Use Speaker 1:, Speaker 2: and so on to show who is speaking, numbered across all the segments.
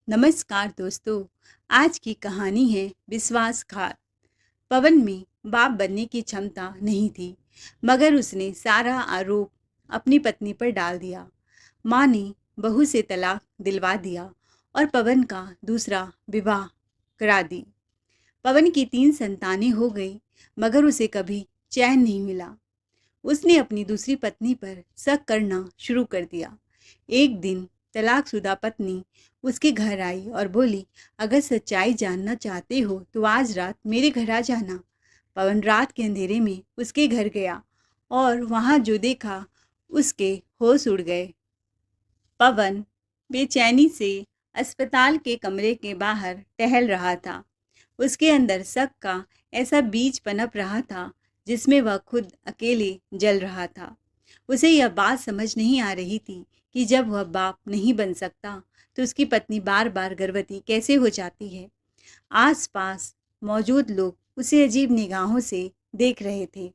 Speaker 1: नमस्कार दोस्तों। आज की कहानी है विश्वासघात। पवन में बाप बनने की क्षमता नहीं थी, मगर उसने सारा आरोप अपनी पत्नी पर डाल दिया। माँ ने बहू से तलाक दिलवा दिया और पवन का दूसरा विवाह करा दी। पवन की 3 संतानें हो गई, मगर उसे कभी चैन नहीं मिला। उसने अपनी दूसरी पत्नी पर शक करना शुरू कर दिया। एक दिन तलाकशुदा पत्नी उसके घर आई और बोली, अगर सच्चाई जानना चाहते हो तो आज रात मेरे घर आ जाना। पवन रात के अंधेरे में उसके घर गया और वहां जो देखा उसके होश उड़ गए। पवन बेचैनी से अस्पताल के कमरे के बाहर टहल रहा था। उसके अंदर शक का ऐसा बीज पनप रहा था जिसमें वह खुद अकेले जल रहा था। उसे यह बात समझ नहीं आ रही थी कि जब वह बाप नहीं बन सकता तो उसकी पत्नी बार बार गर्भवती कैसे हो जाती है। आसपास मौजूद लोग उसे अजीब निगाहों से देख रहे थे,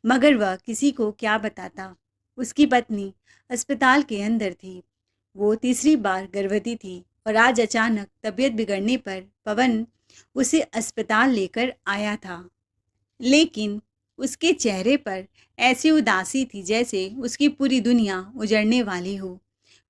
Speaker 1: मगर वह किसी को क्या बताता। उसकी पत्नी अस्पताल के अंदर थी। वो तीसरी बार गर्भवती थी और आज अचानक तबीयत बिगड़ने पर पवन उसे अस्पताल लेकर आया था। लेकिन उसके चेहरे पर ऐसी उदासी थी जैसे उसकी पूरी दुनिया उजड़ने वाली हो।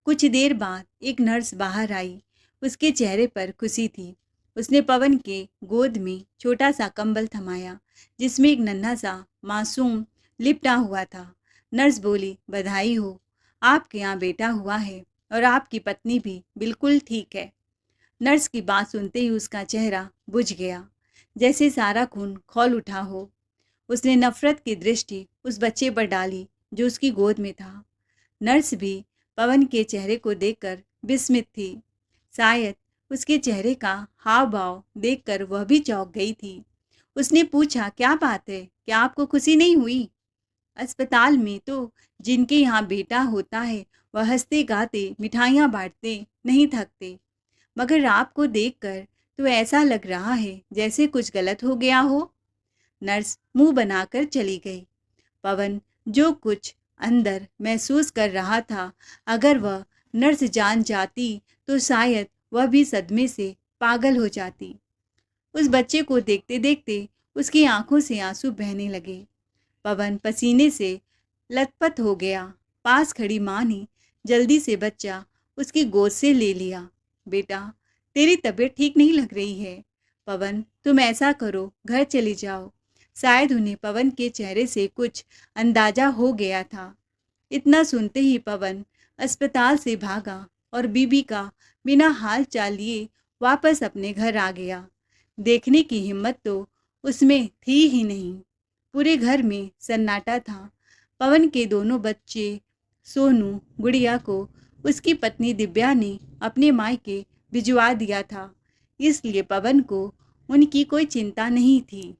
Speaker 1: कुछ देर बाद एक नर्स बाहर आई। उसके चेहरे पर खुशी थी। उसने पवन के गोद में छोटा सा कंबल थमाया जिसमें एक नन्हा सा मासूम लिपटा हुआ था। नर्स बोली, बधाई हो, आपके यहाँ बेटा हुआ है और आपकी पत्नी भी बिल्कुल ठीक है। नर्स की बात सुनते ही उसका चेहरा बुझ गया, जैसे सारा खून खौल उठा हो। उसने नफरत की दृष्टि उस बच्चे पर डाली जो उसकी गोद में था। नर्स भी पवन के चेहरे को देखकर विस्मित थी। शायद उसके चेहरे का हाव भाव देखकर वह भी चौंक गई थी। उसने पूछा, क्या बात है, क्या आपको खुशी नहीं हुई? अस्पताल में तो जिनके यहाँ बेटा होता है वह हंसते गाते मिठाइयाँ बांटते नहीं थकते, मगर आपको देखकर तो ऐसा लग रहा है जैसे कुछ गलत हो गया हो। नर्स मुंह बनाकर चली गई। पवन जो कुछ अंदर महसूस कर रहा था, अगर वह नर्स जान जाती तो शायद वह भी सदमे से पागल हो जाती। उस बच्चे को देखते देखते उसकी आंखों से आंसू बहने लगे। पवन पसीने से लथपथ हो गया। पास खड़ी माँ ने जल्दी से बच्चा उसकी गोद से ले लिया। बेटा, तेरी तबीयत ठीक नहीं लग रही है। पवन, तुम ऐसा करो, घर चली जाओ। शायद उन्हें पवन के चेहरे से कुछ अंदाजा हो गया था। इतना सुनते ही पवन अस्पताल से भागा और बीबी का बिना हाल चाल लिए वापस अपने घर आ गया। देखने की हिम्मत तो उसमें थी ही नहीं। पूरे घर में सन्नाटा था। पवन के दोनों बच्चे सोनू गुड़िया को उसकी पत्नी दिव्या ने अपने मायके भिजवा दिया था, इसलिए पवन को उनकी कोई चिंता नहीं थी।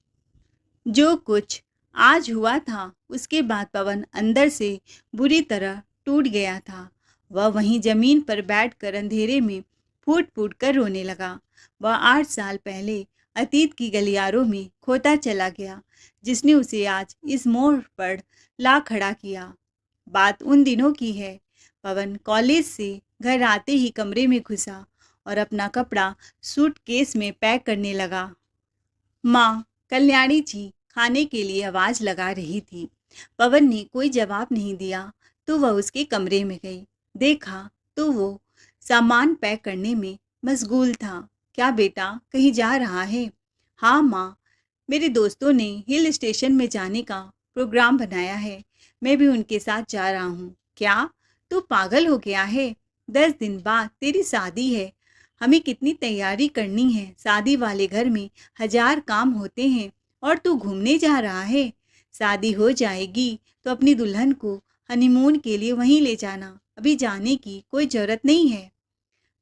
Speaker 1: जो कुछ आज हुआ था उसके बाद पवन अंदर से बुरी तरह टूट गया था। वह वहीं जमीन पर बैठकर अंधेरे में फूट फूट कर रोने लगा। वह 8 साल पहले अतीत की गलियारों में खोता चला गया, जिसने उसे आज इस मोड़ पर ला खड़ा किया। बात उन दिनों की है। पवन कॉलेज से घर आते ही कमरे में घुसा और अपना कपड़ा सूटकेस में पैक करने लगा। माँ कल्याणी जी खाने के लिए आवाज लगा रही थी। पवन ने कोई जवाब नहीं दिया तो वह उसके कमरे में गई। देखा तो वो सामान पैक करने में मशगूल था। क्या बेटा, कहीं जा रहा है? हाँ माँ, मेरे दोस्तों ने हिल स्टेशन में जाने का प्रोग्राम बनाया है, मैं भी उनके साथ जा रहा हूँ। क्या तू पागल हो गया है? 10 दिन बाद तेरी शादी है। हमें कितनी तैयारी करनी है। शादी वाले घर में 1000 काम होते हैं और तू घूमने जा रहा है। शादी हो जाएगी तो अपनी दुल्हन को हनीमून के लिए वहीं ले जाना, अभी जाने की कोई जरूरत नहीं है।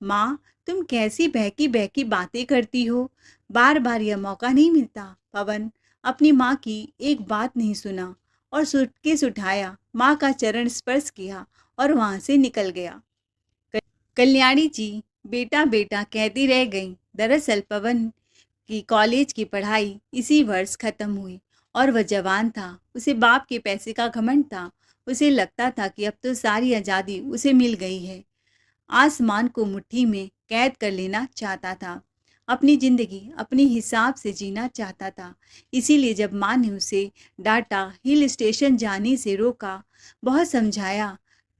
Speaker 1: माँ, तुम कैसी बहकी बहकी बातें करती हो, बार बार यह मौका नहीं मिलता। पवन अपनी माँ की एक बात नहीं सुना और सूटकेस उठाया, माँ का चरण स्पर्श किया और वहां से निकल गया। कल्याणी जी बेटा बेटा कहती रह गई। दरअसल पवन की कॉलेज की पढ़ाई इसी वर्ष खत्म हुई और वह जवान था। उसे बाप के पैसे का घमंड था। उसे लगता था कि अब तो सारी आज़ादी उसे मिल गई है। आसमान को मुट्ठी में कैद कर लेना चाहता था। अपनी ज़िंदगी अपने हिसाब से जीना चाहता था। इसीलिए जब माँ ने उसे डाँटा, हिल स्टेशन जाने से रोका, बहुत समझाया,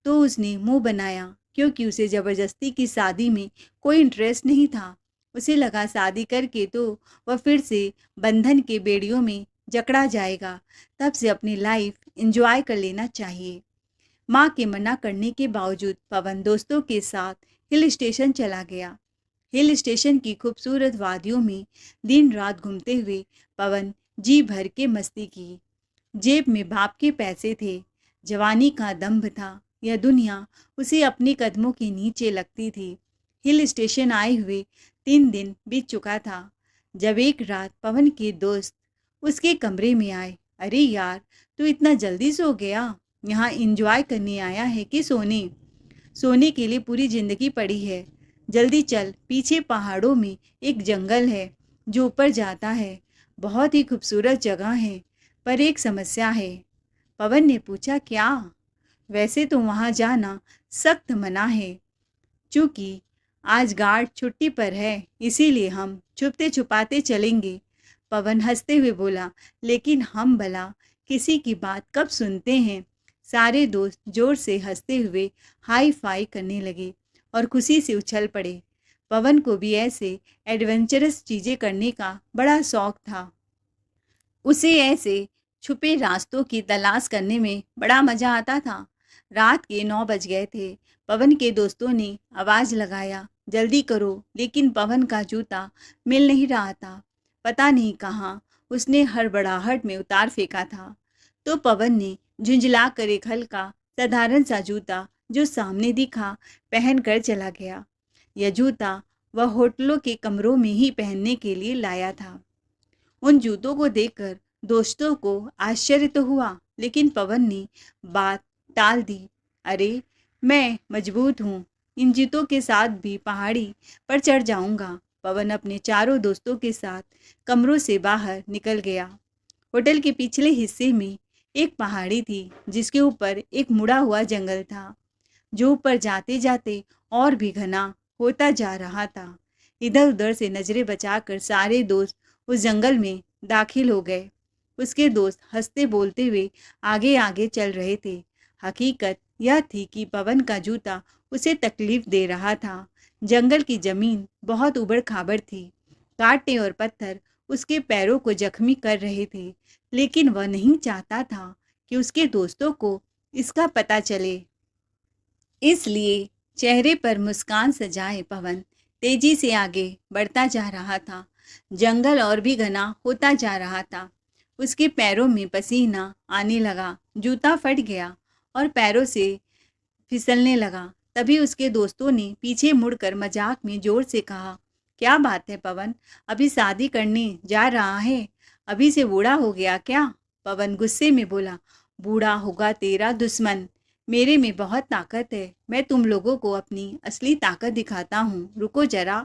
Speaker 1: तो उसने मुँह बनाया, क्योंकि उसे ज़बरदस्ती की शादी में कोई इंटरेस्ट नहीं था। उसे लगा शादी करके तो वह फिर से बंधन के बेड़ियों में जकड़ा जाएगा। तब से अपनी लाइफ एंजॉय कर लेना चाहिए। माँ के मना करने के बावजूद पवन दोस्तों के साथ हिल स्टेशन चला गया। हिल स्टेशन की खूबसूरत वादियों में दिन रात घूमते हुए पवन जी भर के मस्ती की। जेब में बाप के पैसे थे, जवानी का दंभ था, यह दुनिया उसे अपने कदमों के नीचे लगती थी। हिल स्टेशन आए हुए 3 दिन बीत चुका था, जब एक रात पवन के दोस्त उसके कमरे में आए। अरे यार, तू इतना जल्दी सो गया? यहाँ एंजॉय करने आया है कि सोने? सोने के लिए पूरी जिंदगी पड़ी है। जल्दी चल, पीछे पहाड़ों में एक जंगल है जो ऊपर जाता है। बहुत ही खूबसूरत जगह है, पर एक समस्या है। पवन ने पूछा, क्या? वैसे तो वहाँ जाना सख्त मना है, क्योंकि आज गार्ड छुट्टी पर है, इसीलिए हम छुपते छुपाते चलेंगे। पवन हंसते हुए बोला, लेकिन हम भला किसी की बात कब सुनते हैं? सारे दोस्त जोर से हंसते हुए हाई फाई करने लगे और खुशी से उछल पड़े। पवन को भी ऐसे एडवेंचरस चीज़ें करने का बड़ा शौक था। उसे ऐसे छुपे रास्तों की तलाश करने में बड़ा मज़ा आता था। रात के 9 बज गए थे। पवन के दोस्तों ने आवाज़ लगाया, जल्दी करो, लेकिन पवन का जूता मिल नहीं रहा था। पता नहीं कहाँ उसने हड़बड़ाहट में उतार फेंका था। तो पवन ने झुंझला कर एक हल्का साधारण सा जूता जो सामने दिखा पहन कर चला गया। यह जूता वह होटलों के कमरों में ही पहनने के लिए लाया था। उन जूतों को देखकर दोस्तों को आश्चर्य तो हुआ, लेकिन पवन ने बात टाल दी। अरे, मैं मजबूत हूँ, इन जूतों के साथ भी पहाड़ी पर चढ़ जाऊंगा। पवन अपने चारों दोस्तों के साथ कमरों से बाहर निकल गया। होटल के पिछले हिस्से में एक पहाड़ी थी, जिसके ऊपर एक मुड़ा हुआ जंगल था, जो ऊपर जाते जाते और भी घना होता जा रहा था। इधर उधर से नजरें बचाकर सारे दोस्त उस जंगल में दाखिल हो गए। उसके दोस्त हंसते बोलते हुए आगे आगे चल रहे थे। हकीकत यह थी कि पवन का जूता उसे तकलीफ दे रहा था। जंगल की जमीन बहुत उबड़ खाबड़ थी। कांटे और पत्थर उसके पैरों को जख्मी कर रहे थे, लेकिन वह नहीं चाहता था कि उसके दोस्तों को इसका पता चले। इसलिए चेहरे पर मुस्कान सजाए पवन तेजी से आगे बढ़ता जा रहा था। जंगल और भी घना होता जा रहा था। उसके पैरों में पसीना आने लगा, जूता फट गया और पैरों से फिसलने लगा। तभी उसके दोस्तों ने पीछे मुड़कर मजाक में जोर से कहा, क्या बात है पवन, अभी शादी करने जा रहा है? अभी से बूढ़ा हो गया क्या? पवन गुस्से में बोला, बूढ़ा होगा तेरा दुश्मन, मेरे में बहुत ताकत है। मैं तुम लोगों को अपनी असली ताकत दिखाता हूँ, रुको जरा।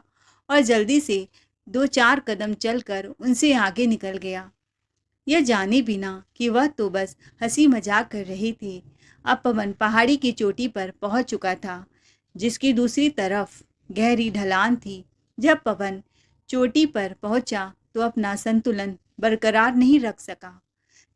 Speaker 1: और जल्दी से 2-4 कदम चलकर उनसे आगे निकल गया, यह जाने बिना कि वह तो बस हंसी मजाक कर रही थी। अब पवन पहाड़ी की चोटी पर पहुंच चुका था, जिसकी दूसरी तरफ गहरी ढलान थी। जब पवन चोटी पर पहुंचा तो अपना संतुलन बरकरार नहीं रख सका।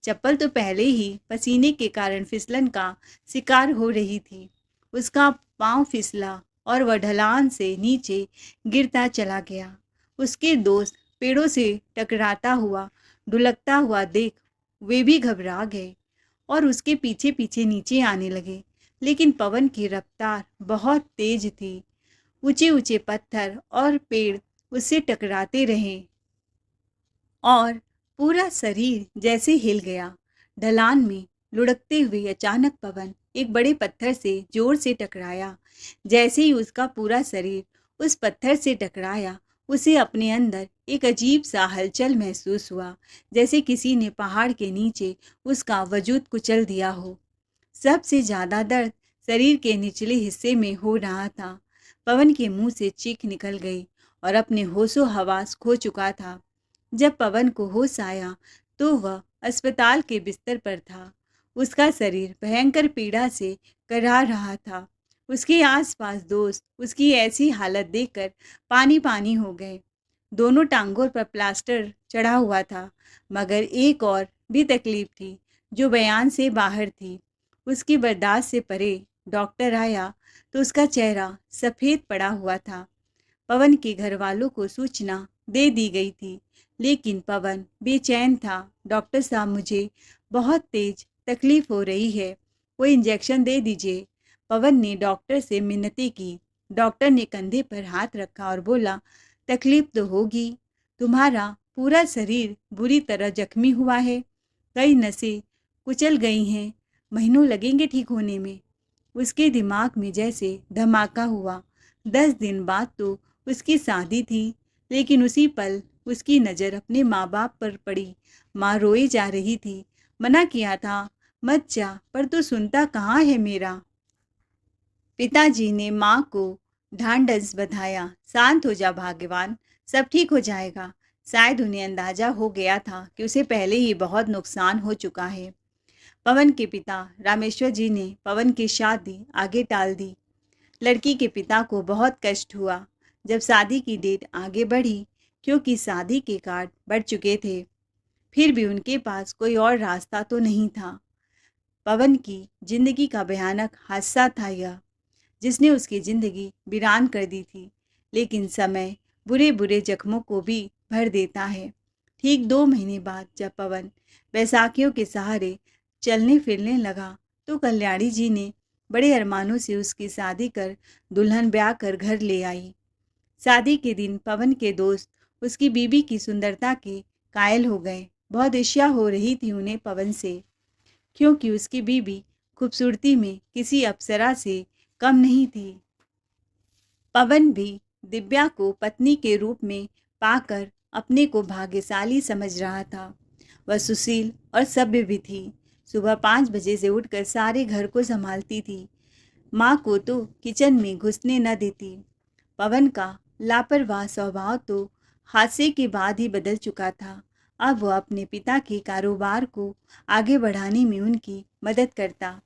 Speaker 1: चप्पल तो पहले ही पसीने के कारण फिसलन का शिकार हो रही थी। उसका पांव फिसला और वह ढलान से नीचे गिरता चला गया। उसके दोस्त पेड़ों से टकराता हुआ ढुलकता हुआ देख वे भी घबरा गए और उसके पीछे पीछे नीचे आने लगे। लेकिन पवन की रफ्तार बहुत तेज थी। ऊंचे ऊंचे पत्थर और पेड़ उससे टकराते रहे और पूरा शरीर जैसे हिल गया। ढलान में लुढ़कते हुए अचानक पवन एक बड़े पत्थर से जोर से टकराया। जैसे ही उसका पूरा शरीर उस पत्थर से टकराया, उसे अपने अंदर एक अजीब सा हलचल महसूस हुआ, जैसे किसी ने पहाड़ के नीचे उसका वजूद कुचल दिया हो। सबसे ज़्यादा दर्द शरीर के निचले हिस्से में हो रहा था। पवन के मुंह से चीख निकल गई और अपने होशो हवास खो चुका था। जब पवन को होश आया तो वह अस्पताल के बिस्तर पर था। उसका शरीर भयंकर पीड़ा से कराह रहा था। उसके आसपास दोस्त उसकी ऐसी हालत देखकर पानी पानी हो गए। दोनों टांगों पर प्लास्टर चढ़ा हुआ था, मगर एक और भी तकलीफ थी जो बयान से बाहर थी। उसकी बर्दाश्त से परे डॉक्टर आया तो उसका चेहरा सफ़ेद पड़ा हुआ था। पवन के घर वालों को सूचना दे दी गई थी, लेकिन पवन बेचैन था। डॉक्टर साहब, मुझे बहुत तेज तकलीफ हो रही है, कोई इंजेक्शन दे दीजिए। पवन ने डॉक्टर से मिन्नतें की। डॉक्टर ने कंधे पर हाथ रखा और बोला, तकलीफ तो होगी, तुम्हारा पूरा शरीर बुरी तरह जख्मी हुआ है, कई नसें कुचल गई हैं, महीनों लगेंगे ठीक होने में। उसके दिमाग में जैसे धमाका हुआ। 10 दिन बाद तो उसकी शादी थी, लेकिन उसी पल उसकी नज़र अपने माँ बाप पर पड़ी। माँ रोई जा रही थी। मना किया था, मत जा, पर तू सुनता कहाँ है मेरा। पिताजी ने माँ को ढांढस बंधाया। शांत हो जा भाग्यवान, सब ठीक हो जाएगा। शायद उन्हें अंदाजा हो गया था कि उसे पहले ही बहुत नुकसान हो चुका है। पवन के पिता रामेश्वर जी ने पवन की शादी आगे टाल दी। लड़की के पिता को बहुत कष्ट हुआ जब शादी की डेट आगे बढ़ी, क्योंकि शादी के कार्ड बढ़ चुके थे। फिर भी उनके पास कोई और रास्ता तो नहीं था। पवन की जिंदगी का भयानक हादसा था यह, जिसने उसकी जिंदगी वीरान कर दी थी। लेकिन समय बुरे बुरे जख्मों को भी भर देता है। ठीक 2 महीने बाद जब पवन बैसाखियों के सहारे चलने फिरने लगा, तो कल्याणी जी ने बड़े अरमानों से उसकी शादी कर दुल्हन ब्याह कर घर ले आई। शादी के दिन पवन के दोस्त उसकी बीबी की सुंदरता के कायल हो गए। बहुत ईर्ष्या हो रही थी उन्हें पवन से, क्योंकि उसकी बीबी खूबसूरती में किसी अप्सरा से कम नहीं थी। पवन भी दिव्या को पत्नी के रूप में पाकर अपने को भाग्यशाली समझ रहा था। वह सुशील और सभ्य भी थी। सुबह 5 बजे से उठकर सारे घर को संभालती थी। माँ को तो किचन में घुसने न देती। पवन का लापरवाह स्वभाव तो हादसे के बाद ही बदल चुका था। अब वह अपने पिता के कारोबार को आगे बढ़ाने में उनकी मदद करता।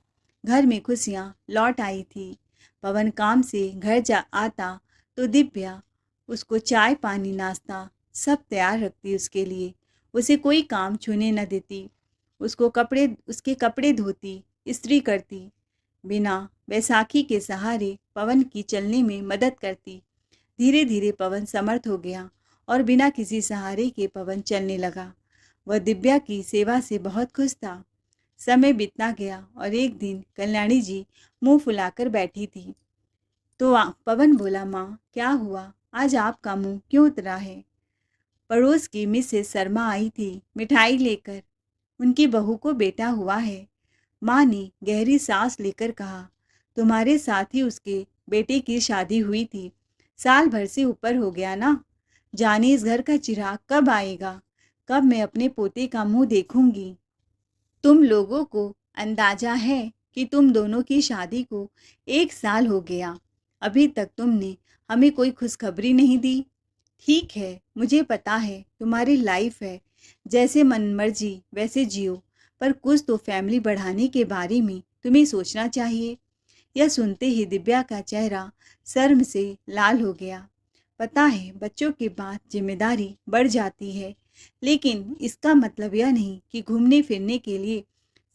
Speaker 1: घर में खुशियाँ लौट आई थी। पवन काम से घर जा आता तो दिव्या उसको चाय पानी नाश्ता सब तैयार रखती उसके लिए। उसे कोई काम छूने न देती। उसके कपड़े धोती, इस्त्री करती। बिना बैसाखी के सहारे पवन की चलने में मदद करती। धीरे धीरे पवन समर्थ हो गया और बिना किसी सहारे के पवन चलने लगा। वह दिव्या की सेवा से बहुत खुश था। समय बीतता गया और एक दिन कल्याणी जी मुंह फुलाकर बैठी थी। तो पवन बोला, माँ क्या हुआ, आज आपका मुंह क्यों उतरा है। पड़ोस की मिसेस शर्मा आई थी मिठाई लेकर। उनकी बहू को बेटा हुआ है। माँ ने गहरी सांस लेकर कहा, तुम्हारे साथ ही उसके बेटे की शादी हुई थी। साल भर से ऊपर हो गया ना। जाने इस घर का चिराग कब आएगा, कब मैं अपने पोते का मुंह देखूंगी। तुम लोगों को अंदाजा है कि तुम दोनों की शादी को 1 साल हो गया, अभी तक तुमने हमें कोई खुशखबरी नहीं दी। ठीक है, मुझे पता है तुम्हारी लाइफ है, जैसे मन मर्जी वैसे जियो, पर कुछ तो फैमिली बढ़ाने के बारे में तुम्हें सोचना चाहिए। यह सुनते ही दिव्या का चेहरा शर्म से लाल हो गया। पता है बच्चों के बाद जिम्मेदारी बढ़ जाती है, लेकिन इसका मतलब यह नहीं कि घूमने फिरने के लिए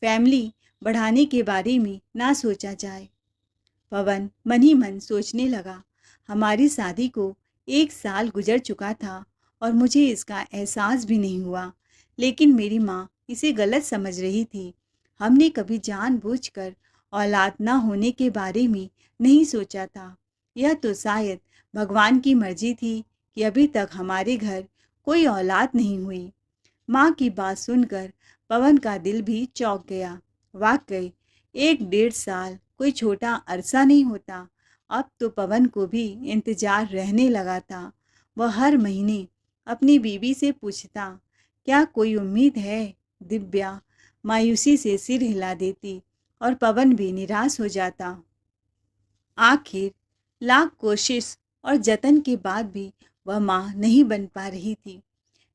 Speaker 1: फैमिली बढ़ाने के बारे में ना सोचा जाए। पवन मन ही मन सोचने लगा, हमारी शादी को 1 साल गुजर चुका था और मुझे इसका एहसास भी नहीं हुआ। लेकिन मेरी माँ इसे गलत समझ रही थी। हमने कभी जानबूझकर औलाद ना होने के बारे में नहीं सोचा था। यह तो शायद भगवान की मर्जी थी कि अभी तक हमारे घर कोई औलाद नहीं हुई। माँ की बात सुनकर पवन का दिल भी चौंक गया। वाकई 1 डेढ़ साल कोई छोटा अरसा नहीं होता। अब तो पवन को भी इंतजार रहने लगा था। वह हर महीने अपनी बीवी से पूछता, क्या कोई उम्मीद है। दिव्या मायूसी से सिर हिला देती और पवन भी निराश हो जाता। आखिर लाख कोशिश और जतन के बाद भी वह माँ नहीं बन पा रही थी।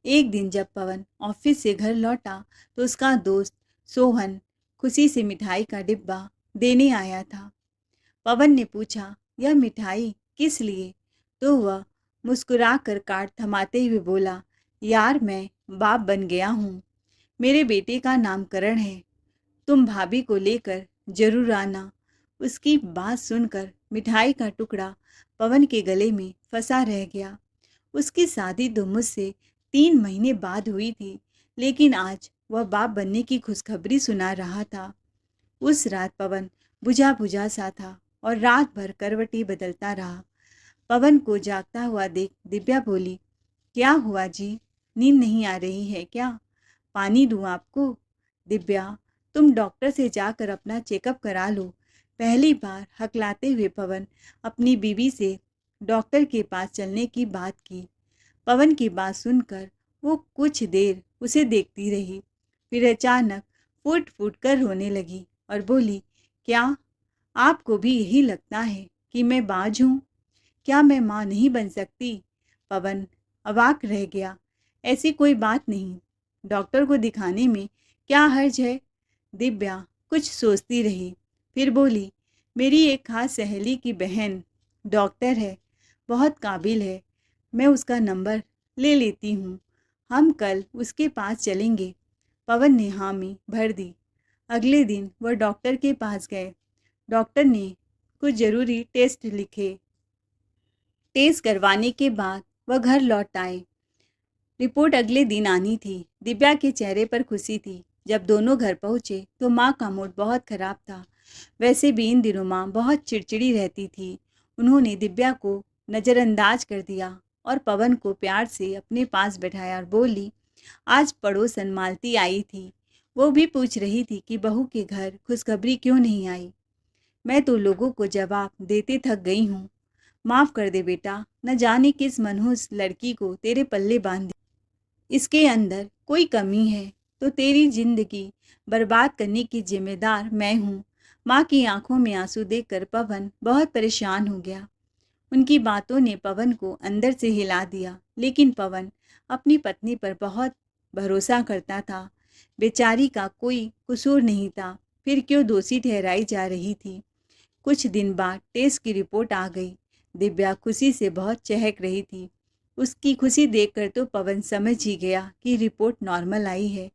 Speaker 1: एक दिन जब पवन ऑफिस से घर लौटा तो उसका दोस्त सोहन खुशी से मिठाई का डिब्बा देने आया था। पवन ने पूछा, यह मिठाई किस लिए? तो वह मुस्कुराकर कार्ड थमाते हुए बोला, यार मैं बाप बन गया हूँ। मेरे बेटे का नामकरण है। तुम भाभी को लेकर जरूर आना। उसकी बात सुनकर मिठाई का टुकड़ा पवन के गले में फंसा रह गया। उसकी शादी तो मुझसे 3 महीने बाद हुई थी, लेकिन आज वह बाप बनने की खुशखबरी सुना रहा था। उस रात पवन बुझा बुझा सा था और रात भर करवटी बदलता रहा। पवन को जागता हुआ देख दिव्या बोली, क्या हुआ जी? नींद नहीं आ रही है क्या? पानी दूँ आपको? दिव्या, तुम डॉक्टर से जाकर अपना चेकअप करा लो। पहली बार हकलाते हुए पवन अपनी बीवी से डॉक्टर के पास चलने की बात की। पवन की बात सुनकर वो कुछ देर उसे देखती रही, फिर अचानक फूट फूट कर रोने लगी और बोली, क्या आपको भी यही लगता है कि मैं बाज हूँ? क्या मैं माँ नहीं बन सकती? पवन अवाक रह गया। ऐसी कोई बात नहीं। डॉक्टर को दिखाने में क्या हर्ज है? दिव्या कुछ सोचती रही, फिर बोली, मेरी एक खास सहेली की बहन डॉक्टर है, बहुत काबिल है। मैं उसका नंबर ले लेती हूँ। हम कल उसके पास चलेंगे। पवन ने हामी भर दी। अगले दिन वह डॉक्टर के पास गए। डॉक्टर ने कुछ ज़रूरी टेस्ट लिखे। टेस्ट करवाने के बाद वह घर लौट आए। रिपोर्ट अगले दिन आनी थी। दिव्या के चेहरे पर खुशी थी। जब दोनों घर पहुंचे तो माँ का मूड बहुत खराब था। वैसे भी इन दिनों माँ बहुत चिड़चिड़ी रहती थी। उन्होंने दिव्या को नज़रअंदाज कर दिया और पवन को प्यार से अपने पास बैठाया और बोली, आज पड़ोसन मालती आई थी। वो भी पूछ रही थी कि बहू के घर खुशखबरी क्यों नहीं आई। मैं तो लोगों को जवाब देते थक गई हूँ। माफ़ कर दे बेटा, न जाने किस मनहूस लड़की को तेरे पल्ले बांध दिया। इसके अंदर कोई कमी है तो तेरी जिंदगी बर्बाद करने की जिम्मेदार मैं हूँ। माँ की आंखों में आंसू देखकर पवन बहुत परेशान हो गया। उनकी बातों ने पवन को अंदर से हिला दिया, लेकिन पवन अपनी पत्नी पर बहुत भरोसा करता था। बेचारी का कोई कसूर नहीं था, फिर क्यों दोषी ठहराई जा रही थी। कुछ दिन बाद टेस्ट की रिपोर्ट आ गई। दिव्या खुशी से बहुत चहक रही थी। उसकी खुशी देखकर तो पवन समझ ही गया कि रिपोर्ट नॉर्मल आई है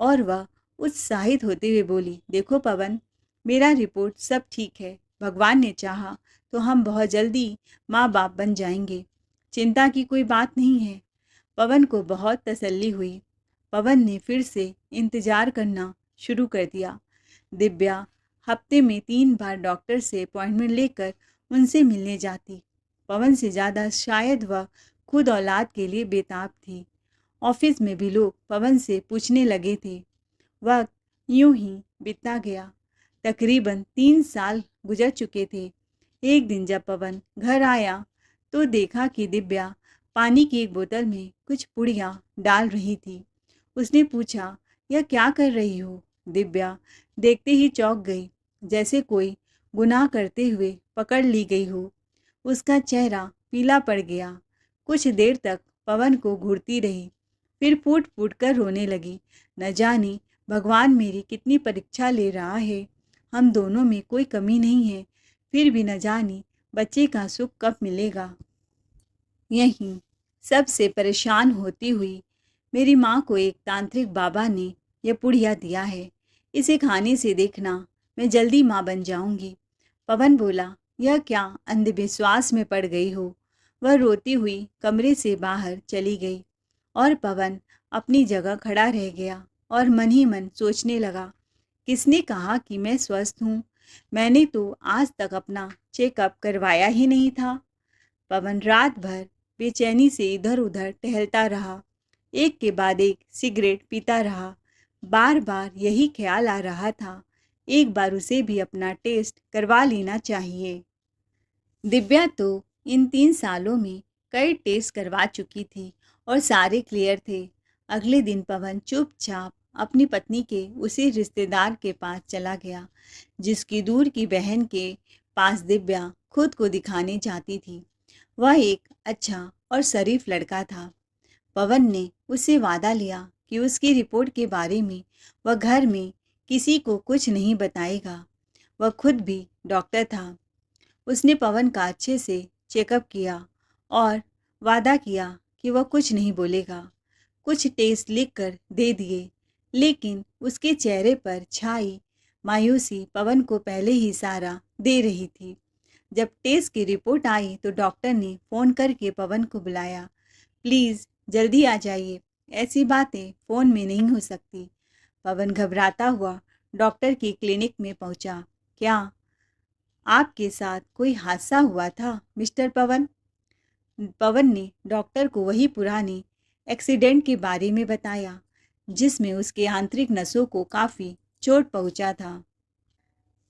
Speaker 1: और वह उत्साहित होते हुए बोली, देखो पवन, मेरा रिपोर्ट सब ठीक है। भगवान ने चाहा तो हम बहुत जल्दी माँ बाप बन जाएंगे। चिंता की कोई बात नहीं है। पवन को बहुत तसल्ली हुई। पवन ने फिर से इंतज़ार करना शुरू कर दिया। दिव्या हफ्ते में 3 बार डॉक्टर से अपॉइंटमेंट लेकर उनसे मिलने जाती। पवन से ज़्यादा शायद वह खुद औलाद के लिए बेताब थी। ऑफिस में भी लोग पवन से पूछने लगे थे। वक्त यूं ही बीतता गया। तकरीबन 3 साल गुजर चुके थे। एक दिन जब पवन घर आया तो देखा कि दिव्या पानी की एक बोतल में कुछ पुड़िया डाल रही थी। उसने पूछा, यह क्या कर रही हो? दिव्या देखते ही चौंक गई, जैसे कोई गुनाह करते हुए पकड़ ली गई हो। उसका चेहरा पीला पड़ गया। कुछ देर तक पवन को घूरती रही, फिर फूट फूट कर रोने लगी। न जाने भगवान मेरी कितनी परीक्षा ले रहा है। हम दोनों में कोई कमी नहीं है, फिर भी न जाने बच्चे का सुख कब मिलेगा। यहीं सबसे परेशान होती हुई मेरी माँ को एक तांत्रिक बाबा ने यह पुड़िया दिया है। इसे खाने से देखना मैं जल्दी माँ बन जाऊंगी। पवन बोला, यह क्या अंधविश्वास में पड़ गई हो? वह रोती हुई कमरे से बाहर चली गई और पवन अपनी जगह खड़ा रह गया और मन ही मन सोचने लगा, किसने कहा कि मैं स्वस्थ हूँ? मैंने तो आज तक अपना चेकअप करवाया ही नहीं था। पवन रात भर बेचैनी से इधर उधर टहलता रहा। एक के बाद एक सिगरेट पीता रहा। बार बार यही ख्याल आ रहा था, एक बार उसे भी अपना टेस्ट करवा लेना चाहिए। दिव्या तो इन 3 सालों में कई टेस्ट करवा चुकी थी और सारे क्लियर थे। अगले दिन पवन चुपचाप अपनी पत्नी के उसी रिश्तेदार के पास चला गया, जिसकी दूर की बहन के पास दिव्या खुद को दिखाने जाती थी। वह एक अच्छा और शरीफ लड़का था। पवन ने उससे वादा लिया कि उसकी रिपोर्ट के बारे में वह घर में किसी को कुछ नहीं बताएगा। वह खुद भी डॉक्टर था। उसने पवन का अच्छे से चेकअप किया और वादा किया कि वह कुछ नहीं बोलेगा। कुछ टेस्ट लिखकर दे दिए, लेकिन उसके चेहरे पर छाई मायूसी पवन को पहले ही सहारा दे रही थी। जब टेस्ट की रिपोर्ट आई तो डॉक्टर ने फ़ोन करके पवन को बुलाया। प्लीज़ जल्दी आ जाइए, ऐसी बातें फ़ोन में नहीं हो सकती। पवन घबराता हुआ डॉक्टर की क्लिनिक में पहुंचा। क्या आपके साथ कोई हादसा हुआ था मिस्टर पवन? पवन ने डॉक्टर को वही पुरानी एक्सीडेंट के बारे में बताया, जिसमें उसके आंतरिक नसों को काफ़ी चोट पहुंचा था।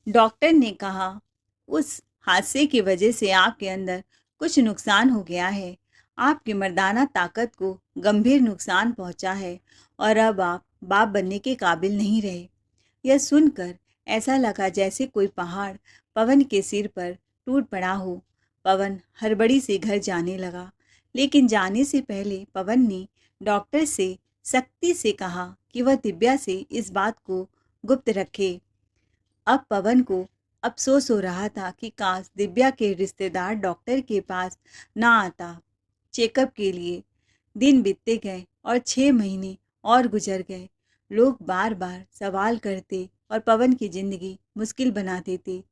Speaker 1: डॉक्टर ने कहा, उस हादसे की वजह से आपके अंदर कुछ नुकसान हो गया है। आपकी मर्दाना ताकत को गंभीर नुकसान पहुंचा है और अब आप बाप बनने के काबिल नहीं रहे। यह सुनकर ऐसा लगा जैसे कोई पहाड़ पवन के सिर पर टूट पड़ा हो। पवन हड़बड़ी से घर जाने लगा, लेकिन जाने से पहले पवन ने डॉक्टर से सख्ती से कहा कि वह दिव्या से इस बात को गुप्त रखे। अब पवन को अफसोस हो रहा था कि काश दिव्या के रिश्तेदार डॉक्टर के पास ना आता चेकअप के लिए। दिन बीतते गए और 6 महीने और गुजर गए। लोग बार बार सवाल करते और पवन की जिंदगी मुश्किल बना देते।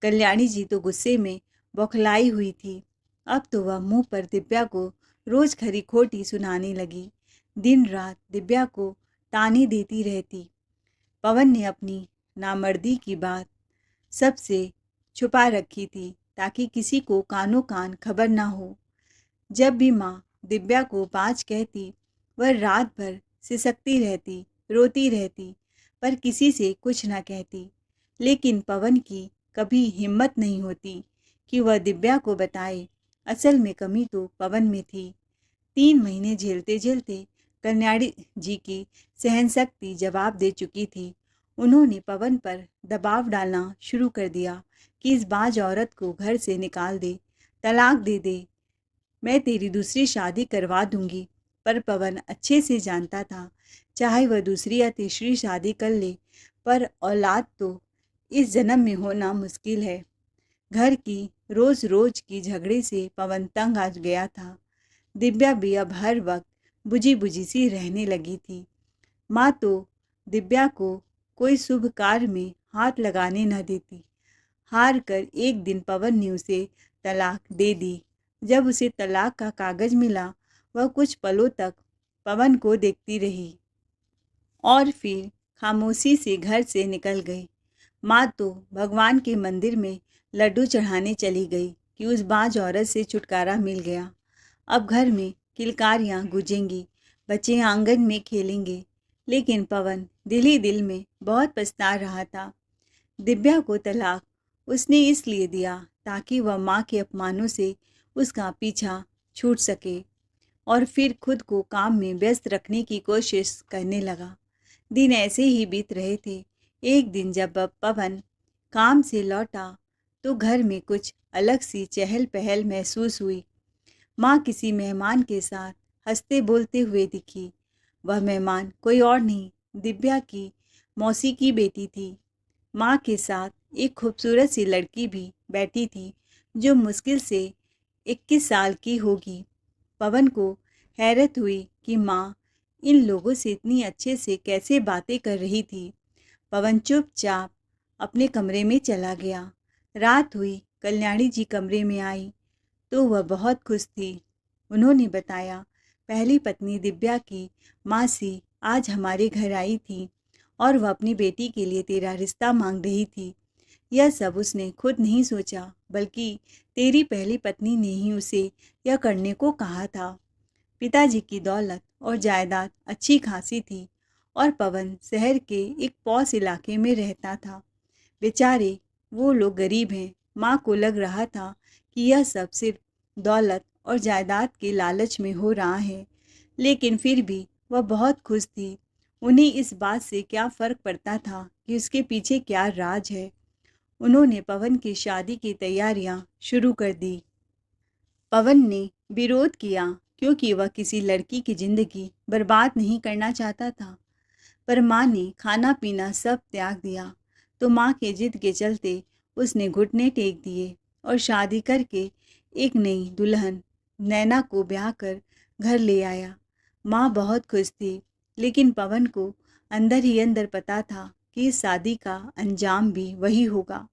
Speaker 1: कल्याणी जी तो गुस्से में बौखलाई हुई थी। अब तो वह मुंह पर दिव्या को रोज खरी खोटी सुनाने लगी। दिन रात दिव्या को ताने देती रहती। पवन ने अपनी नामर्दी की बात सबसे छुपा रखी थी, ताकि किसी को कानों कान खबर ना हो। जब भी माँ दिव्या को बाज कहती, वह रात भर सिसकती रहती, रोती रहती, पर किसी से कुछ ना कहती। लेकिन पवन की कभी हिम्मत नहीं होती कि वह दिव्या को बताए। असल में कमी तो पवन में थी। 3 महीने झेलते झेलते कल्याणी जी की सहनशक्ति जवाब दे चुकी थी। उन्होंने पवन पर दबाव डालना शुरू कर दिया कि इस बाज औरत को घर से निकाल दे, तलाक दे दे, मैं तेरी दूसरी शादी करवा दूंगी। पर पवन अच्छे से जानता था, चाहे वह दूसरी या तीसरी शादी कर ले, पर औलाद तो इस जन्म में होना मुश्किल है। घर की रोज रोज की झगड़े से पवन तंग आ गया था। दिव्या भी अब हर वक्त बुझी बुझी सी रहने लगी थी। माँ तो दिव्या को कोई शुभ कार्य में हाथ लगाने न देती। हार कर एक दिन पवन ने उसे तलाक दे दी। जब उसे तलाक का कागज मिला, वह कुछ पलों तक पवन को देखती रही और फिर खामोशी से घर से निकल गई। माँ तो भगवान के मंदिर में लड्डू चढ़ाने चली गई कि उस बाज औरत से छुटकारा मिल गया। अब घर में किलकारियाँ गूंजेंगी, बच्चे आंगन में खेलेंगे। लेकिन पवन दिल ही दिल में बहुत पछता रहा था। दिव्या को तलाक उसने इसलिए दिया ताकि वह माँ के अपमानों से उसका पीछा छूट सके, और फिर खुद को काम में व्यस्त रखने की कोशिश करने लगा। दिन ऐसे ही बीत रहे थे। एक दिन जब पवन काम से लौटा तो घर में कुछ अलग सी चहल पहल महसूस हुई। माँ किसी मेहमान के साथ हंसते बोलते हुए दिखी। वह मेहमान कोई और नहीं, दिव्या की मौसी की बेटी थी। माँ के साथ एक खूबसूरत सी लड़की भी बैठी थी, जो मुश्किल से 21 साल की होगी। पवन को हैरत हुई कि माँ इन लोगों से इतनी अच्छे से कैसे बातें कर रही थी। पवन चुपचाप अपने कमरे में चला गया। रात हुई, कल्याणी जी कमरे में आई तो वह बहुत खुश थी। उन्होंने बताया, पहली पत्नी दिव्या की मासी आज हमारे घर आई थी और वह अपनी बेटी के लिए तेरा रिश्ता मांग रही थी। यह सब उसने खुद नहीं सोचा, बल्कि तेरी पहली पत्नी ने ही उसे यह करने को कहा था। पिताजी की दौलत और जायदाद अच्छी खासी थी और पवन शहर के एक पॉश इलाके में रहता था। बेचारे वो लोग गरीब हैं। माँ को लग रहा था कि यह सब सिर्फ दौलत और जायदाद के लालच में हो रहा है, लेकिन फिर भी वह बहुत खुश थी। उन्हें इस बात से क्या फ़र्क पड़ता था कि उसके पीछे क्या राज है। उन्होंने पवन की शादी की तैयारियां शुरू कर दी। पवन ने विरोध किया, क्योंकि वह किसी लड़की की ज़िंदगी बर्बाद नहीं करना चाहता था। पर माँ ने खाना पीना सब त्याग दिया, तो माँ के जिद के चलते उसने घुटने टेक दिए और शादी करके एक नई दुल्हन नैना को ब्याह कर घर ले आया। माँ बहुत खुश थी, लेकिन पवन को अंदर ही अंदर पता था कि इस शादी का अंजाम भी वही होगा।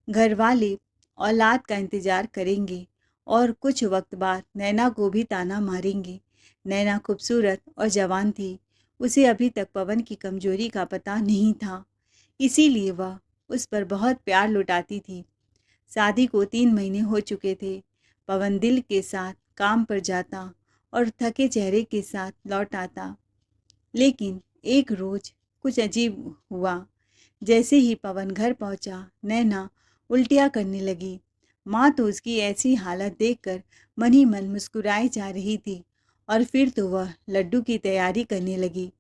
Speaker 1: घर वाले औलाद का इंतज़ार करेंगे और कुछ वक्त बाद नैना को भी ताना मारेंगे। नैना खूबसूरत और जवान थी। उसे अभी तक पवन की कमजोरी का पता नहीं था, इसीलिए वह उस पर बहुत प्यार लुटाती थी। शादी को 3 महीने हो चुके थे। पवन दिल के साथ काम पर जाता और थके चेहरे के साथ लौट आता। लेकिन एक रोज कुछ अजीब हुआ। जैसे ही पवन घर पहुंचा, नैना उल्टियाँ करने लगी। माँ तो उसकी ऐसी हालत देखकर मन ही मन मुस्कुराए जा रही थी और फिर तो वह लड्डू की तैयारी करने लगी।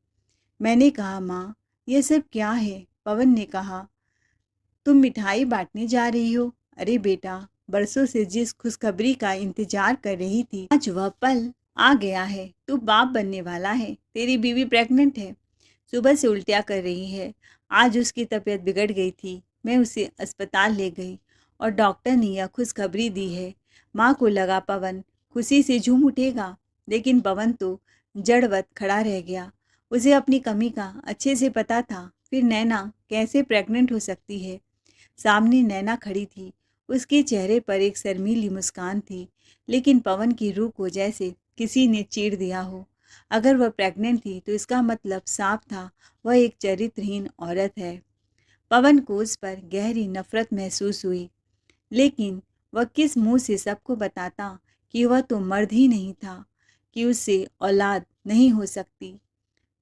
Speaker 1: मैंने कहा, माँ, ये सब क्या है? पवन ने कहा, तुम मिठाई बांटने जा रही हो? अरे बेटा, बरसों से जिस खुशखबरी का इंतजार कर रही थी, आज वह पल आ गया है। तू बाप बनने वाला है। तेरी बीवी प्रेग्नेंट है। सुबह से उल्टियाँ कर रही है। आज उसकी तबीयत बिगड़ गई थी। मैं उसे अस्पताल ले गई और डॉक्टर ने यह खुशखबरी दी है। माँ को लगा पवन खुशी से झूम उठेगा, लेकिन पवन तो जड़वत खड़ा रह गया। उसे अपनी कमी का अच्छे से पता था। फिर नैना कैसे प्रेग्नेंट हो सकती है? सामने नैना खड़ी थी। उसके चेहरे पर एक शर्मीली मुस्कान थी, लेकिन पवन की रूह को जैसे किसी ने चीर दिया हो। अगर वह प्रेग्नेंट थी तो इसका मतलब साफ था, वह एक चरित्रहीन औरत है। पवन को उस पर गहरी नफरत महसूस हुई, लेकिन वह किस मुंह से सबको बताता कि वह तो मर्द ही नहीं था, कि उससे औलाद नहीं हो सकती।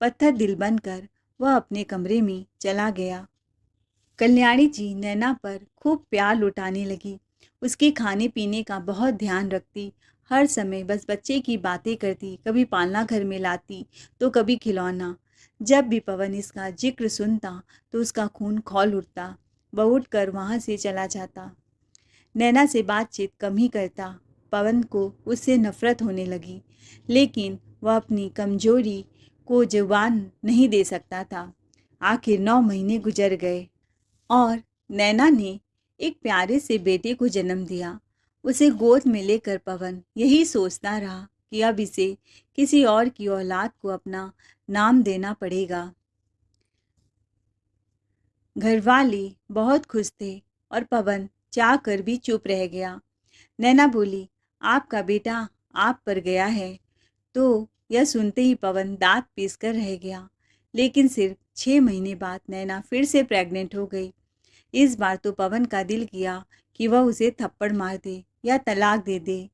Speaker 1: पत्थर दिल बनकर वह अपने कमरे में चला गया। कल्याणी जी नैना पर खूब प्यार लुटाने लगी। उसके खाने पीने का बहुत ध्यान रखती। हर समय बस बच्चे की बातें करती। कभी पालना घर में लाती तो कभी खिलौना। जब भी पवन इसका जिक्र सुनता तो उसका खून खौल उठता। वह उठकर वहाँ से चला जाता। नैना से बातचीत कम ही करता। पवन को उससे नफरत होने लगी, लेकिन वह अपनी कमजोरी को जुबान नहीं दे सकता था। आखिर 9 महीने गुजर गए और नैना ने एक प्यारे से बेटे को जन्म दिया। उसे गोद में लेकर पवन यही सोचता रहा कि अब इसे किसी और की औलाद को अपना नाम देना पड़ेगा। घरवाले बहुत खुश थे और पवन चाह कर भी चुप रह गया। नैना बोली, आपका बेटा आप पर गया है। तो यह सुनते ही पवन दांत पीस कर रह गया। लेकिन सिर्फ 6 महीने बाद नैना फिर से प्रेग्नेंट हो गई। इस बार तो पवन का दिल किया कि वह उसे थप्पड़ मार दे या तलाक दे दे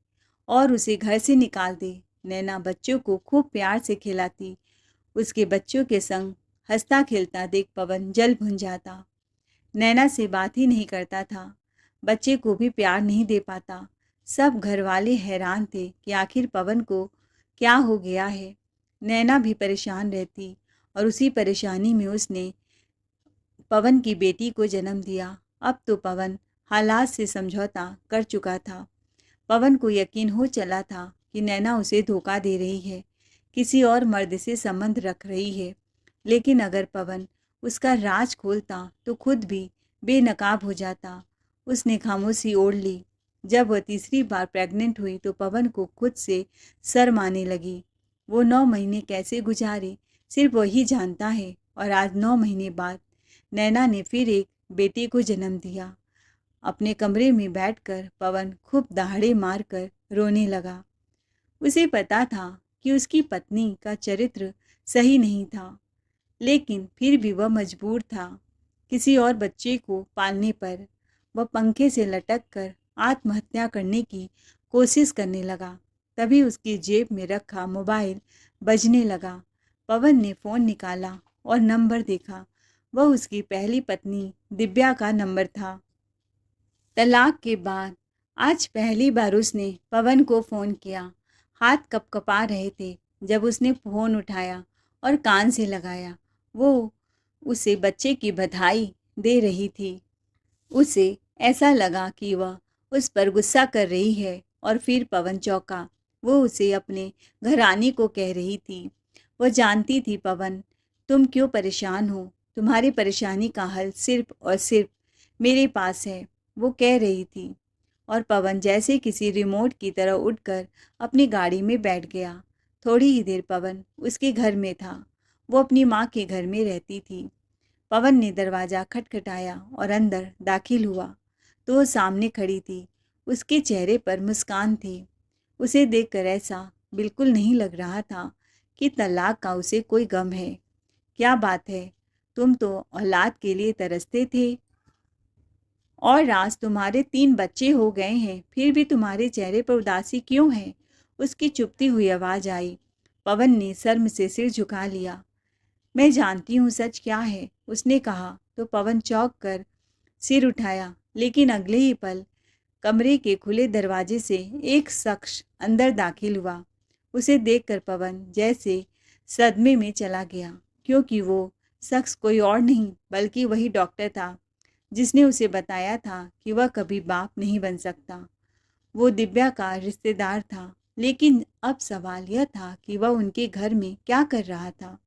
Speaker 1: और उसे घर से निकाल दे। नैना बच्चों को खूब प्यार से खिलाती। उसके बच्चों के संग हंसता खेलता देख पवन जल भुन जाता। नैना से बात ही नहीं करता था, बच्चे को भी प्यार नहीं दे पाता। सब घर वाले हैरान थे कि आखिर पवन को क्या हो गया है। नैना भी परेशान रहती और उसी परेशानी में उसने पवन की बेटी को जन्म दिया। अब तो पवन हालात से समझौता कर चुका था। पवन को यकीन हो चला था कि नैना उसे धोखा दे रही है, किसी और मर्द से संबंध रख रही है। लेकिन अगर पवन उसका राज खोलता तो खुद भी बेनकाब हो जाता। उसने खामोशी ओढ़ ली। जब वह तीसरी बार प्रेग्नेंट हुई तो पवन को खुद से शर्म आने लगी। वो 9 महीने कैसे गुजारे सिर्फ वही जानता है। और आज 9 महीने बाद नैना ने फिर एक बेटे को जन्म दिया। अपने कमरे में बैठकर पवन खूब दहाड़े मारकर रोने लगा। उसे पता था कि उसकी पत्नी का चरित्र सही नहीं था, लेकिन फिर भी वह मजबूर था। किसी और बच्चे को पालने पर वह पंखे से लटक कर आत्महत्या करने की कोशिश करने लगा। तभी उसकी जेब में रखा मोबाइल बजने लगा। पवन ने फ़ोन निकाला और नंबर देखा। वह उसकी पहली पत्नी दिव्या का नंबर था। तलाक के बाद आज पहली बार उसने पवन को फ़ोन किया। हाथ कँपकँपा रहे थे जब उसने फ़ोन उठाया और कान से लगाया। वो उसे बच्चे की बधाई दे रही थी। उसे ऐसा लगा कि वह उस पर गुस्सा कर रही है और फिर पवन चौंका। वो उसे अपने घरानी को कह रही थी। वो जानती थी, पवन, तुम क्यों परेशान हो? तुम्हारी परेशानी का हल सिर्फ और सिर्फ मेरे पास है, वो कह रही थी। और पवन जैसे किसी रिमोट की तरह उठकर अपनी गाड़ी में बैठ गया। थोड़ी ही देर पवन उसके घर में था। वो अपनी माँ के घर में रहती थी। पवन ने दरवाज़ा खटखटाया और अंदर दाखिल हुआ तो वो सामने खड़ी थी। उसके चेहरे पर मुस्कान थी। उसे देखकर ऐसा बिल्कुल नहीं लग रहा था कि तलाक का उसे कोई गम है। क्या बात है, तुम तो औलाद के लिए तरसते थे और आज तुम्हारे 3 बच्चे हो गए हैं, फिर भी तुम्हारे चेहरे पर उदासी क्यों है? उसकी चुभती हुई आवाज़ आई। पवन ने शर्म से सिर झुका लिया। मैं जानती हूँ सच क्या है, उसने कहा तो पवन चौंक कर सिर उठाया, लेकिन अगले ही पल कमरे के खुले दरवाजे से एक शख्स अंदर दाखिल हुआ। उसे देखकर पवन जैसे सदमे में चला गया, क्योंकि वो शख्स कोई और नहीं बल्कि वही डॉक्टर था जिसने उसे बताया था कि वह कभी बाप नहीं बन सकता। वो दिव्या का रिश्तेदार था, लेकिन अब सवाल यह था कि वह उनके घर में क्या कर रहा था।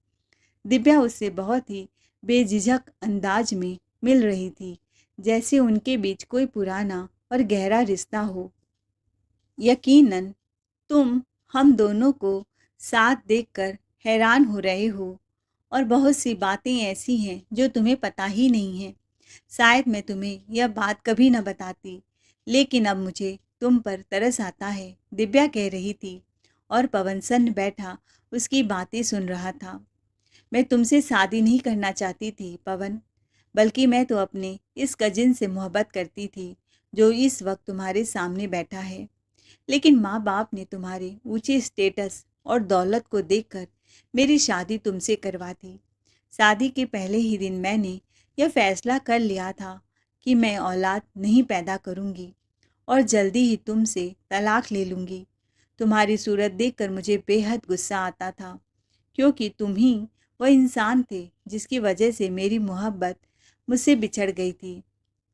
Speaker 1: दिव्या उससे बहुत ही बेझिझक अंदाज में मिल रही थी, जैसे उनके बीच कोई पुराना और गहरा रिश्ता हो। यकीनन तुम हम दोनों को साथ देखकर हैरान हो रहे हो और बहुत सी बातें ऐसी हैं जो तुम्हें पता ही नहीं है। शायद मैं तुम्हें यह बात कभी न बताती, लेकिन अब मुझे तुम पर तरस आता है, दिव्या कह रही थी और पवन सन्न बैठा उसकी बातें सुन रहा था। मैं तुमसे शादी नहीं करना चाहती थी पवन, बल्कि मैं तो अपने इस कजिन से मोहब्बत करती थी जो इस वक्त तुम्हारे सामने बैठा है। लेकिन माँ बाप ने तुम्हारे ऊंचे स्टेटस और दौलत को देखकर मेरी शादी तुमसे करवा दी। शादी के पहले ही दिन मैंने यह फैसला कर लिया था कि मैं औलाद नहीं पैदा करूंगी और जल्दी ही तुमसे तलाक ले लूंगी। तुम्हारी सूरत देखकर मुझे बेहद गुस्सा आता था, क्योंकि तुम ही वह इंसान थे जिसकी वजह से मेरी मोहब्बत मुझसे बिछड़ गई थी।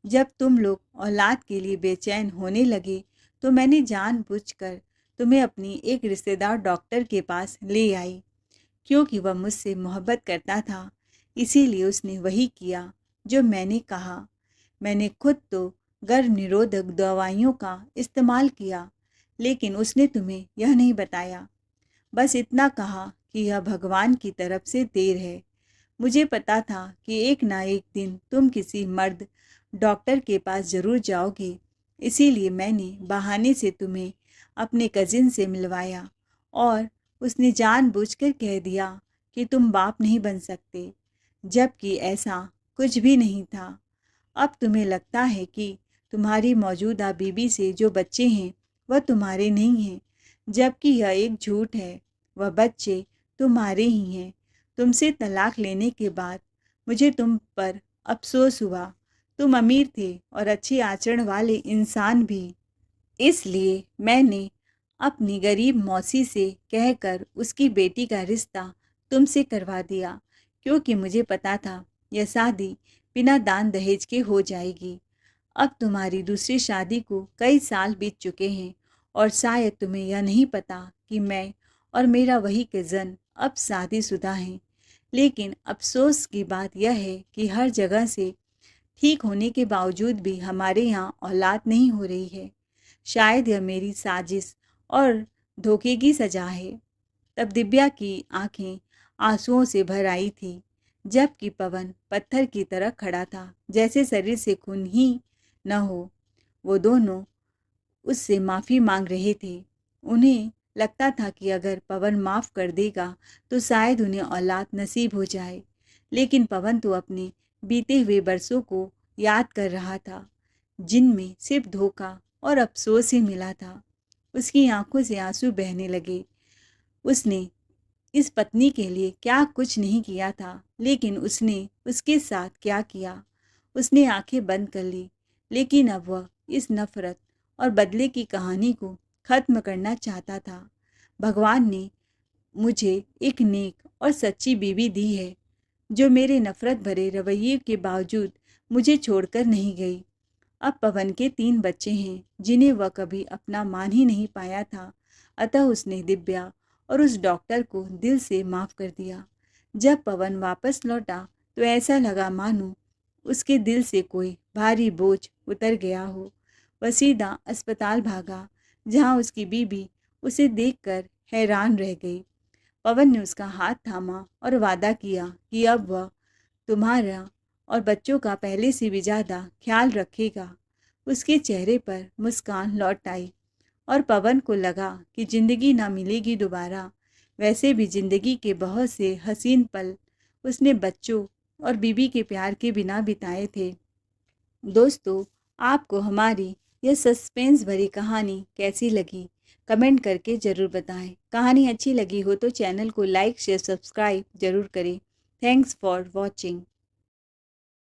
Speaker 1: जब तुम लोग औलाद के लिए बेचैन होने लगे तो मैंने जानबूझकर तुम्हें अपनी एक रिश्तेदार डॉक्टर के पास ले आई, क्योंकि वह मुझसे मोहब्बत करता था। इसीलिए उसने वही किया जो मैंने कहा। मैंने खुद तो गर्भ निरोधक दवाइयों का इस्तेमाल किया, लेकिन उसने तुम्हें यह नहीं बताया। बस इतना कहा कि यह भगवान की तरफ से देर है। मुझे पता था कि एक ना एक दिन तुम किसी मर्द डॉक्टर के पास ज़रूर जाओगे, इसीलिए मैंने बहाने से तुम्हें अपने कजिन से मिलवाया और उसने जानबूझकर कह दिया कि तुम बाप नहीं बन सकते, जबकि ऐसा कुछ भी नहीं था। अब तुम्हें लगता है कि तुम्हारी मौजूदा बीवी से जो बच्चे हैं वह तुम्हारे नहीं हैं, जबकि यह एक झूठ है। वह बच्चे तुम्हारे ही हैं। तुमसे तलाक लेने के बाद मुझे तुम पर अफसोस हुआ। तुम अमीर थे और अच्छे आचरण वाले इंसान भी, इसलिए मैंने अपनी गरीब मौसी से कहकर उसकी बेटी का रिश्ता तुमसे करवा दिया, क्योंकि मुझे पता था यह शादी बिना दान दहेज के हो जाएगी। अब तुम्हारी दूसरी शादी को कई साल बीत चुके हैं और शायद तुम्हें यह नहीं पता कि मैं और मेरा वही कज़न अब शादीशुदा हैं। लेकिन अफसोस की बात यह है कि हर जगह से ठीक होने के बावजूद भी हमारे यहाँ औलाद नहीं हो रही है। शायद यह मेरी साजिश और धोखे की सजा है। तब दिव्या की आंखें आंसुओं से भर आई थी, जबकि पवन पत्थर की तरह खड़ा था, जैसे शरीर से खून ही न हो। वो दोनों उससे माफ़ी मांग रहे थे। उन्हें लगता था कि अगर पवन माफ़ कर देगा तो शायद उन्हें औलाद नसीब हो जाए। लेकिन पवन तो अपने बीते हुए बरसों को याद कर रहा था, जिनमें सिर्फ धोखा और अफसोस ही मिला था। उसकी आंखों से आंसू बहने लगे। उसने इस पत्नी के लिए क्या कुछ नहीं किया था, लेकिन उसने उसके साथ क्या किया। उसने आंखें बंद कर ली, लेकिन अब वह इस नफरत और बदले की कहानी को ख़त्म करना चाहता था। भगवान ने मुझे एक नेक और सच्ची बीवी दी है, जो मेरे नफरत भरे रवैये के बावजूद मुझे छोड़कर नहीं गई। अब पवन के 3 बच्चे हैं, जिन्हें वह कभी अपना मान ही नहीं पाया था। अतः उसने दिव्या और उस डॉक्टर को दिल से माफ़ कर दिया। जब पवन वापस लौटा तो ऐसा लगा मानो उसके दिल से कोई भारी बोझ उतर गया हो। वह सीधा अस्पताल भागा, जहां उसकी बीबी उसे देखकर हैरान रह गई। पवन ने उसका हाथ थामा और वादा किया कि अब वह तुम्हारा और बच्चों का पहले से भी ज़्यादा ख्याल रखेगा। उसके चेहरे पर मुस्कान लौट आई और पवन को लगा कि ज़िंदगी ना मिलेगी दोबारा। वैसे भी ज़िंदगी के बहुत से हसीन पल उसने बच्चों और बीबी के प्यार के बिना बिताए थे। दोस्तों, आपको हमारी यह सस्पेंस भरी कहानी कैसी लगी? कमेंट करके ज़रूर बताएं। कहानी अच्छी लगी हो तो चैनल को लाइक शेयर सब्सक्राइब ज़रूर करें। Thanks for watching.